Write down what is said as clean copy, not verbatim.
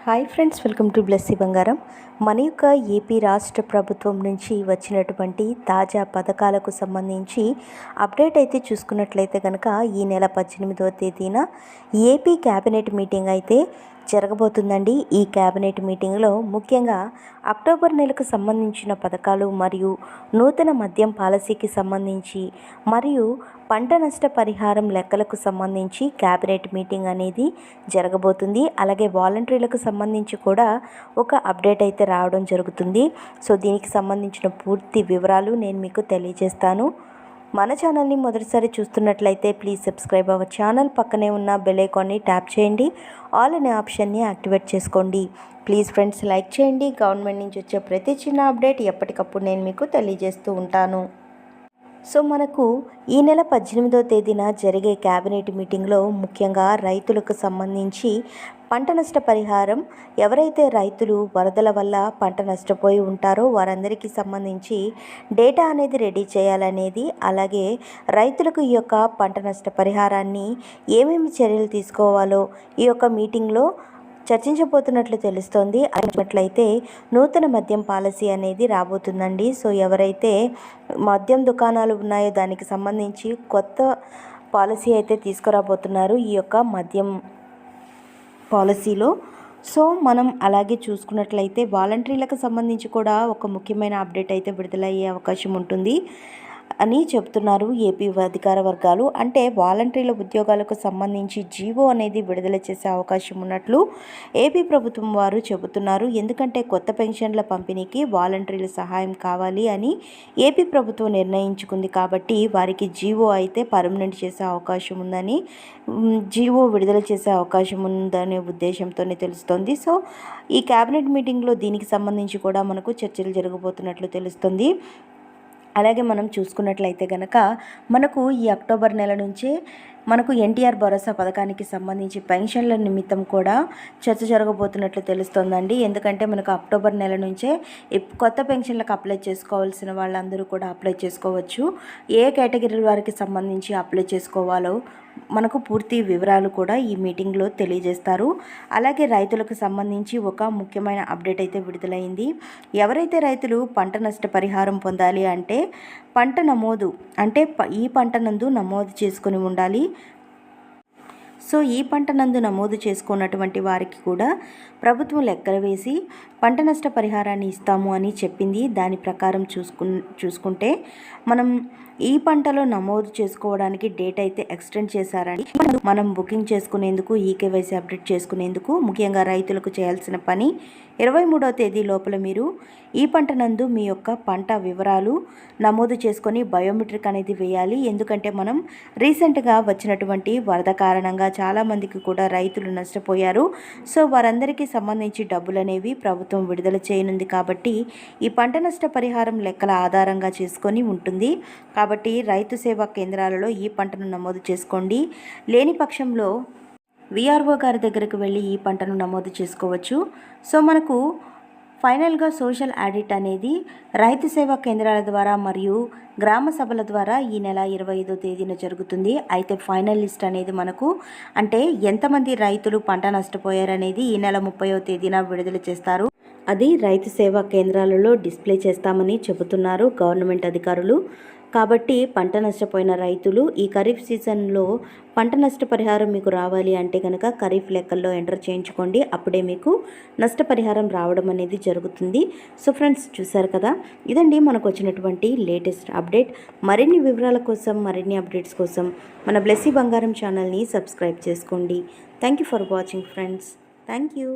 Hi friends, welcome to Blessy బంగారం. మన యొక్క ఏపీ రాష్ట్ర ప్రభుత్వం నుంచి వచ్చినటువంటి తాజా పథకాలకు సంబంధించి అప్డేట్ అయితే చూసుకున్నట్లయితే కనుక ఈ నెల 18వ తేదీన ఏపీ క్యాబినెట్ మీటింగ్ అయితే జరగబోతుందండి. ఈ క్యాబినెట్ మీటింగ్లో ముఖ్యంగా అక్టోబర్ నెలకు సంబంధించిన పథకాలు మరియు నూతన మద్యం పాలసీకి సంబంధించి మరియు పంట నష్ట పరిహారం లెక్కలకు సంబంధించి క్యాబినెట్ మీటింగ్ అనేది జరగబోతుంది. అలాగే వాలంటీర్లకు సంబంధించి కూడా ఒక అప్డేట్ అయితే రావడం జరుగుతుంది. సో దీనికి సంబంధించిన పూర్తి వివరాలు నేను మీకు తెలియజేస్తాను. మన ఛానల్ని మొదటిసారి చూస్తున్నట్లయితే ప్లీజ్ సబ్స్క్రైబ్ అవర్ ఛానల్. పక్కనే ఉన్న బెల్ ఐకాన్ని ట్యాప్ చేయండి. ఆల్ అనే ఆప్షన్ని యాక్టివేట్ చేసుకోండి. ప్లీజ్ ఫ్రెండ్స్ లైక్ చేయండి. గవర్నమెంట్ నుంచి వచ్చే ప్రతి చిన్న అప్డేట్ ఎప్పటికప్పుడు నేను మీకు తెలియజేస్తూ ఉంటాను. సో మనకు ఈ నెల 18వ తేదీన జరిగే క్యాబినెట్ మీటింగ్లో ముఖ్యంగా రైతులకు సంబంధించి పంట నష్ట పరిహారం, ఎవరైతే రైతులు వరదల వల్ల పంట నష్టపోయి ఉంటారో వారందరికీ సంబంధించి డేటా అనేది రెడీ చేయాలనేది, అలాగే రైతులకు ఈ యొక్క పంట నష్ట పరిహారాన్ని ఏమేమి చర్యలు తీసుకోవాలో ఈ యొక్క మీటింగ్లో చర్చించబోతున్నట్లు తెలుస్తోంది. అన్నట్లయితే నూతన మద్యం పాలసీ అనేది రాబోతుందండి. సో ఎవరైతే మద్యం దుకాణాలు ఉన్నాయో దానికి సంబంధించి కొత్త పాలసీ అయితే తీసుకురాబోతున్నారు ఈ యొక్క మద్యం పాలసీలో. సో మనం అలాగే చూసుకున్నట్లయితే వాలంటీర్లకు సంబంధించి కూడా ఒక ముఖ్యమైన అప్డేట్ అయితే విడుదలయ్యే అవకాశం ఉంటుంది అని చెప్తున్నారు ఏపీ అధికార వర్గాలు. అంటే వాలంటీర్ల ఉద్యోగాలకు సంబంధించి జీవో అనేది విడుదల చేసే అవకాశం ఉన్నట్లు ఏపీ ప్రభుత్వం వారు చెబుతున్నారు. ఎందుకంటే కొత్త పెన్షన్ల పంపిణీకి వాలంటీర్ల సహాయం కావాలి అని ఏపీ ప్రభుత్వం నిర్ణయించుకుంది. కాబట్టి వారికి జీవో అయితే పర్మనెంట్ చేసే అవకాశం ఉందని, జీవో విడుదల చేసే అవకాశం ఉందనే ఉద్దేశంతోనే తెలుస్తోంది. సో ఈ క్యాబినెట్ మీటింగ్లో దీనికి సంబంధించి కూడా మనకు చర్చలు జరగబోతున్నట్లు తెలుస్తుంది. అలాగే మనం చూసుకున్నట్లయితే కనుక మనకు ఈ అక్టోబర్ నెల నుంచే మనకు ఎన్టీఆర్ భరోసా పథకానికి సంబంధించి పెన్షన్ల నిమిత్తం కూడా చర్చ జరగబోతున్నట్లు తెలుస్తోందండి. ఎందుకంటే మనకు అక్టోబర్ నెల నుంచే కొత్త పెన్షన్లకు అప్లై చేసుకోవాల్సిన వాళ్ళందరూ కూడా అప్లై చేసుకోవచ్చు. ఏ కేటగిరీ వారికి సంబంధించి అప్లై చేసుకోవాలో మనకు పూర్తి వివరాలు కూడా ఈ మీటింగ్లో తెలియజేస్తారు. అలాగే రైతులకు సంబంధించి ఒక ముఖ్యమైన అప్డేట్ అయితే విడుదలైంది. ఎవరైతే రైతులు పంట నష్ట పరిహారం పొందాలి అంటే పంట నమోదు అంటే ఈ పంట నందు నమోదు చేసుకుని ఉండాలి. సో ఈ పంట నందు నమోదు చేసుకున్నటువంటి వారికి కూడా ప్రభుత్వం లెక్కలు వేసి పంట నష్ట పరిహారాన్ని ఇస్తాము అని చెప్పింది. దాని ప్రకారం చూసుకుంటే మనం ఈ పంటలో నమోదు చేసుకోవడానికి డేట్ అయితే ఎక్స్టెండ్ చేశారని, మనం బుకింగ్ చేసుకునేందుకు ఈకేవైసీ అప్డేట్ చేసుకునేందుకు ముఖ్యంగా రైతులకు చేయాల్సిన పని 23వ తేదీ లోపల మీరు ఈ పంట నందు మీ యొక్క పంట వివరాలు నమోదు చేసుకొని బయోమెట్రిక్ అనేది వేయాలి. ఎందుకంటే మనం రీసెంట్గా వచ్చినటువంటి వరద కారణంగా చాలామందికి కూడా రైతులు నష్టపోయారు. సో వారందరికీ సంబంధించి డబ్బులు అనేవి ప్రభుత్వం విడుదల చేయనుంది. కాబట్టి ఈ పంట నష్ట పరిహారం లెక్కల ఆధారంగా చేసుకొని ఉంటుంది. కాబట్టి రైతు సేవా కేంద్రాలలో ఈ పంటను నమోదు చేసుకోండి. లేని పక్షంలో విఆర్ఓ గారి దగ్గరకు వెళ్ళి ఈ పంటను నమోదు చేసుకోవచ్చు. సో మనకు ఫైనల్గా సోషల్ ఆడిట్ అనేది రైతు సేవా కేంద్రాల ద్వారా మరియు గ్రామ సభల ద్వారా ఈ నెల 25వ తేదీన జరుగుతుంది. అయితే ఫైనల్ లిస్ట్ అనేది మనకు అంటే ఎంతమంది రైతులు పంట నష్టపోయారనేది ఈ నెల 30వ తేదీన విడుదల చేస్తారు. అది రైతు సేవా కేంద్రాలలో డిస్ప్లే చేస్తామని చెబుతున్నారు గవర్నమెంట్ అధికారులు. కాబట్టి పంట నష్టపోయిన రైతులు ఈ ఖరీఫ్ సీజన్లో పంట నష్టపరిహారం మీకు రావాలి అంటే కనుక ఖరీఫ్ లెక్కల్లో ఎంటర్ చేయించుకోండి. అప్పుడే మీకు నష్టపరిహారం రావడం అనేది జరుగుతుంది. సో ఫ్రెండ్స్ చూసారు కదా, ఇదండి మనకు వచ్చినటువంటి లేటెస్ట్ అప్డేట్. మరిన్ని వివరాల కోసం, మరిన్ని అప్డేట్స్ కోసం మన బ్లెస్సీ బంగారం ఛానల్ని సబ్స్క్రైబ్ చేసుకోండి. Thank you for watching friends. Thank you.